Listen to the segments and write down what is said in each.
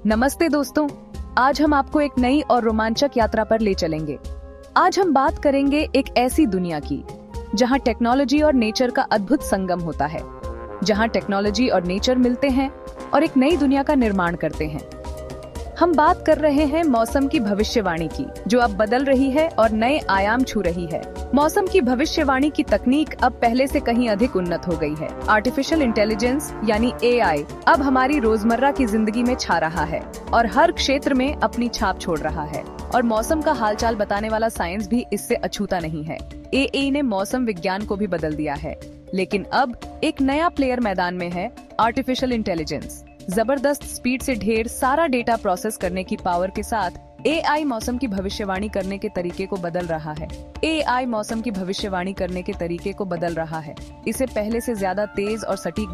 नमस्ते दोस्तों, आज हम आपको एक नई और रोमांचक यात्रा पर ले चलेंगे। आज हम बात करेंगे एक ऐसी दुनिया की जहां टेक्नोलॉजी और नेचर का अद्भुत संगम होता है, जहां टेक्नोलॉजी और नेचर मिलते हैं और एक नई दुनिया का निर्माण करते हैं। हम बात कर रहे हैं मौसम की भविष्यवाणी की, जो अब बदल रही है और नए आयाम छू रही है। मौसम की भविष्यवाणी की तकनीक अब पहले से कहीं अधिक उन्नत हो गई है। आर्टिफिशियल इंटेलिजेंस यानी AI अब हमारी रोजमर्रा की जिंदगी में छा रहा है और हर क्षेत्र में अपनी छाप छोड़ रहा है। और मौसम का हालचाल बताने वाला साइंस भी इससे अछूता नहीं है। AI ने मौसम विज्ञान को भी बदल दिया है, लेकिन अब एक नया प्लेयर मैदान में है, आर्टिफिशियल इंटेलिजेंस। जबरदस्त स्पीड से ढेर सारा डेटा प्रोसेस करने की पावर के साथ AI मौसम की भविष्यवाणी करने के तरीके को बदल रहा है। AI मौसम की भविष्यवाणी करने के तरीके को बदल रहा है। इसे पहले से ज्यादा तेज और सटीक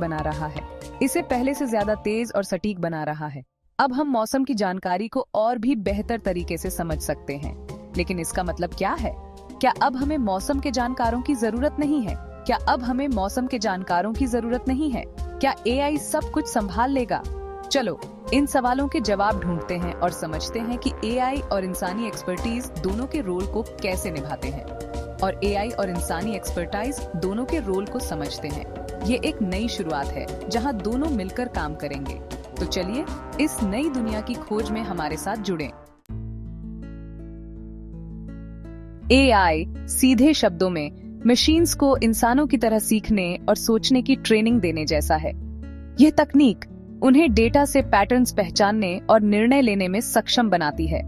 बना रहा है। अब हम मौसम की जानकारी को और भी बेहतर तरीके से समझ सकते हैं। लेकिन इसका मतलब क्या है? क्या अब हमें मौसम के जानकारों की जरूरत नहीं है? क्या AI सब कुछ संभाल लेगा? चलो इन सवालों के जवाब ढूंढते हैं और समझते हैं कि AI और इंसानी एक्सपर्टीज दोनों के रोल को कैसे निभाते हैं। और AI और इंसानी एक्सपर्टाइज दोनों के रोल को समझते हैं। ये एक नई शुरुआत है जहां दोनों मिलकर काम करेंगे। तो चलिए इस नई दुनिया की खोज में हमारे साथ जुड़ें। AI सीधे शब्दों में मशीन्स को इंसानों की तरह सीखने और सोचने की ट्रेनिंग देने जैसा है। यह तकनीक उन्हें डेटा से पैटर्न्स पहचानने और निर्णय लेने में सक्षम बनाती है।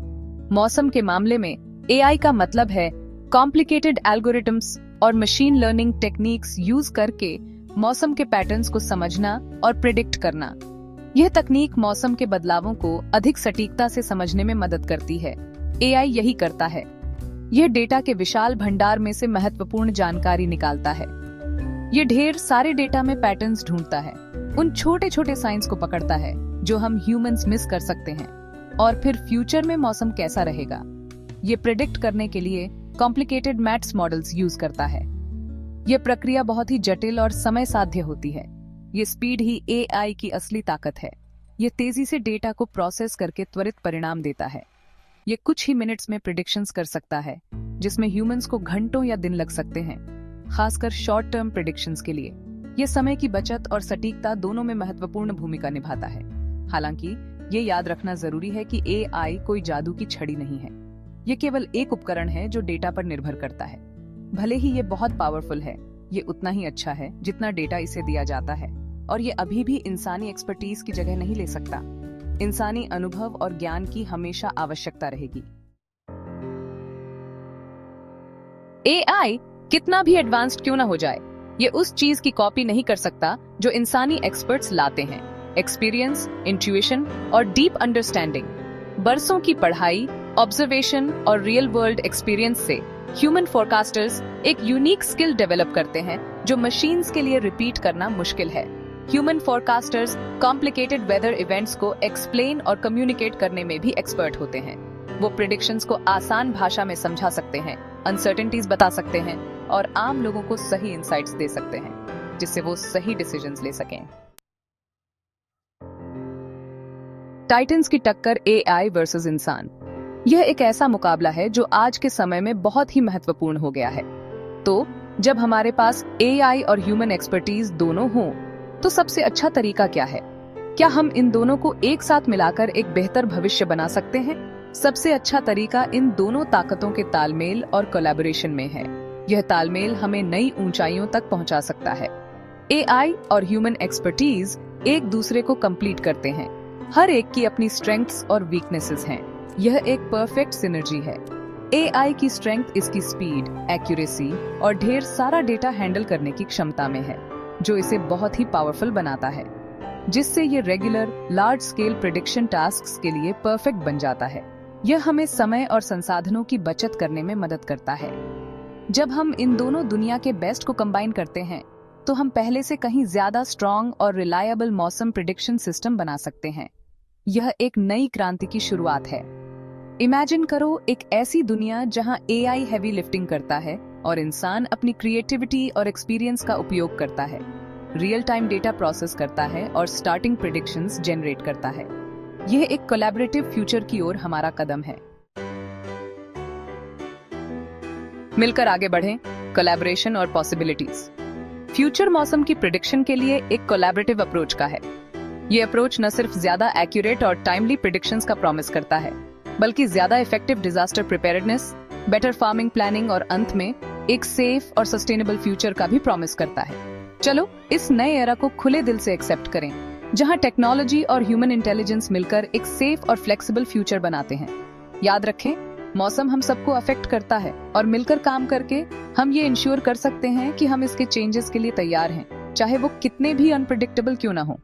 मौसम के मामले में AI का मतलब है कॉम्प्लिकेटेड एल्गोरिथम्स और मशीन लर्निंग टेक्निक्स यूज करके मौसम के पैटर्न्स को समझना और प्रिडिक्ट करना। यह तकनीक मौसम के बदलावों को अधिक सटीकता से समझने में मदद करती है। AI यही करता है। यह डेटा के विशाल भंडार में से महत्वपूर्ण जानकारी निकालता है। यह ढेर सारे डेटा में पैटर्न्स ढूंढता है, उन छोटे छोटे साइंस को पकड़ता है जो हम ह्यूमंस मिस कर सकते हैं, और फिर फ्यूचर में मौसम कैसा रहेगा ये प्रिडिक्ट करने के लिए कॉम्प्लिकेटेड मैथ्स मॉडल्स यूज करता है। यह प्रक्रिया बहुत ही जटिल और समय साध्य होती है। ये स्पीड ही AI की असली ताकत है। यह तेजी से डेटा को प्रोसेस करके त्वरित परिणाम देता है। ये कुछ ही मिनट्स में प्रिडिक्शंस कर सकता है, जिसमें ह्यूमंस को घंटों या दिन लग सकते हैं, खासकर शॉर्ट टर्म प्रिडिक्शंस के लिए। ये समय की बचत और सटीकता दोनों में महत्वपूर्ण भूमिका निभाता है। हालांकि ये याद रखना जरूरी है कि AI कोई जादू की छड़ी नहीं है। ये केवल एक उपकरण है जो डेटा पर निर्भर करता है। भले ही ये बहुत पावरफुल है, ये उतना ही अच्छा है जितना डेटा इसे दिया जाता है, और ये अभी भी इंसानी एक्सपर्टीज की जगह नहीं ले सकता। इंसानी अनुभव और ज्ञान की हमेशा आवश्यकता रहेगी। AI कितना भी एडवांस्ड क्यों ना हो जाए, ये उस चीज की कॉपी नहीं कर सकता जो इंसानी एक्सपर्ट्स लाते हैं। एक्सपीरियंस, इंट्यूशन और डीप अंडरस्टैंडिंग। बरसों की पढ़ाई, ऑब्जर्वेशन और रियल वर्ल्ड एक्सपीरियंस से ह्यूमन फोरकास्टर्स एक यूनिक स्किल डेवलप करते हैं जो मशीन्स के लिए रिपीट करना मुश्किल है। ह्यूमन फोरकास्टर्स कॉम्प्लिकेटेड वेदर इवेंट्स को एक्सप्लेन और कम्युनिकेट करने में भी एक्सपर्ट होते हैं। वो प्रेडिक्शंस को आसान भाषा में समझा सकते हैं, अनसर्टेनिटीज बता सकते हैं और आम लोगों को सही इंसाइट्स दे सकते हैं, जिससे वो सही डिसीजंस ले सकें। टाइटन्स की टक्कर AI वर्सेस इंसान। यह एक ऐसा मुकाबला है जो आज के समय में बहुत ही महत्वपूर्ण हो गया है। तो जब हमारे पास AI और ह्यूमन एक्सपर्टीज दोनों हों, तो सबसे अच्छा तरीका क्या है? क्या हम इन दोनों को एक साथ मिलाकर एक बेहतर भविष्य बना सकते हैं? सबसे अच्छा तरीका इन दोनों ताकतों के तालमेल और कोलैबोरेशन में है। यह तालमेल हमें नई ऊंचाइयों तक पहुंचा सकता है। AI और ह्यूमन एक्सपर्टीज एक दूसरे को कंप्लीट करते हैं। हर एक की अपनी स्ट्रेंथ्स और वीकनेसेस हैं। यह एक परफेक्ट सिनर्जी है। AI की स्ट्रेंथ इसकी स्पीड, एक्यूरेसी और ढेर सारा डेटा हैंडल करने की क्षमता में है, जो इसे बहुत ही पावरफुल बनाता है, जिससे ये regular large scale prediction tasks के लिए परफेक्ट बन जाता है। यह हमें समय और संसाधनों की बचत करने में मदद करता है। जब हम इन दोनों दुनिया के बेस्ट को कंबाइन करते हैं, तो हम पहले से कहीं ज्यादा स्ट्रॉन्ग और रिलायबल मौसम प्रिडिक्शन सिस्टम बना सकते हैं। यह एक नई क्रांति की शुरुआत है। इमेजिन करो एक ऐसी दुनिया जहां AI हैवी लिफ्टिंग करता है और इंसान अपनी क्रिएटिविटी और एक्सपीरियंस का उपयोग करता है, रियल टाइम डेटा प्रोसेस करता है और स्टार्टिंग प्रेडिक्शंस जनरेट करता है। यह एक कोलैबोरेटिव फ्यूचर की ओर हमारा कदम है। मिलकर आगे बढ़ें, कोलैबोरेशन और पॉसिबिलिटीज। फ्यूचर मौसम की प्रिडिक्शन के लिए एक कोलैबोरेटिव अप्रोच का है। ये अप्रोच न सिर्फ ज्यादा एक्यूरेट और टाइमली प्रिडिक्शंस का प्रॉमिस करता है, बल्कि ज्यादा effective disaster preparedness, better farming planning और अंत में एक सेफ और सस्टेनेबल फ्यूचर का भी प्रॉमिस करता है। चलो इस नए एरा को खुले दिल से एक्सेप्ट करें, जहां टेक्नोलॉजी और ह्यूमन इंटेलिजेंस मिलकर एक सेफ और फ्लेक्सिबल फ्यूचर बनाते हैं। याद रखें, मौसम हम सबको अफेक्ट करता है और मिलकर काम करके हम ये इंश्योर कर सकते हैं कि हम इसके चेंजेस के लिए तैयार हैं, चाहे वो कितने भी अनप्रेडिक्टेबल क्यों ना हो।